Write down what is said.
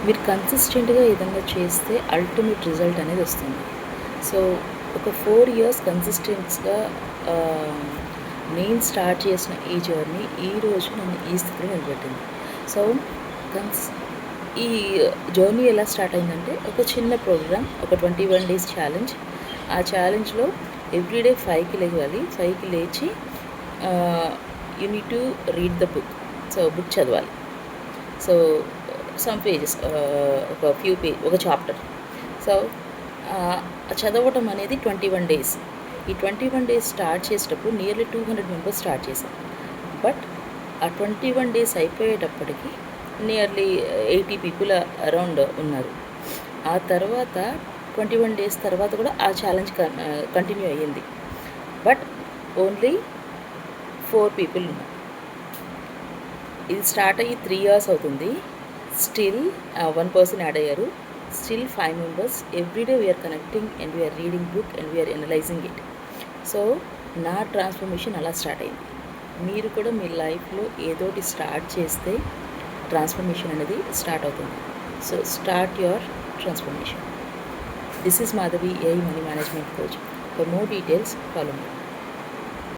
మీరు కన్సిస్టెంట్గా ఏదైనా చేస్తే అల్టిమేట్ రిజల్ట్ అనేది వస్తుంది. సో ఒక 4 ఇయర్స్ కన్సిస్టెన్స్గా నేను స్టార్ట్ చేసిన ఈ జర్నీ ఈరోజు నన్ను ఈ స్థితిలో నిలబెట్టింది. సో ఈ జర్నీ ఎలా స్టార్ట్ అయిందంటే, ఒక చిన్న ప్రోగ్రామ్, ఒక 21 డేస్ ఛాలెంజ్. ఆ ఛాలెంజ్లో ఎవ్రీడే 5కి లేవాలి. 5కి లేచి you need to read the book. So book చదవాలి. సో సమ్ పేజెస్, ఒక చాప్టర్. సో చదవటం అనేది 21 డేస్. ఈ 21 డేస్ స్టార్ట్ చేసేటప్పుడు నియర్లీ 200 మెంబర్స్ స్టార్ట్ చేశాం. బట్ ఆ 21 డేస్ అయిపోయేటప్పటికి నియర్లీ 80 పీపుల్ అరౌండ్ ఉన్నారు. ఆ తర్వాత 21 డేస్ తర్వాత కూడా ఆ ఛాలెంజ్ కంటిన్యూ అయ్యింది. బట్ ఓన్లీ 4 పీపుల్ ఉన్నారు. ఇది స్టార్ట్ అయ్యి 3 ఇయర్స్ అవుతుంది. స్టిల్ 1 పర్సన్ యాడ్ అయ్యారు. Still 5 members. Everyday we're connecting and we're reading book and we're analysing it. So నా ట్రాన్స్ఫర్మేషన్ అలా స్టార్ట్ అయింది. మీరు కూడా మీ లైఫ్లో ఏదోటి స్టార్ట్ చేస్తే ట్రాన్స్ఫర్మేషన్ అనేది స్టార్ట్ అవుతుంది. So start your transformation. This is Madhavi, AI money management coach. For more details follow me.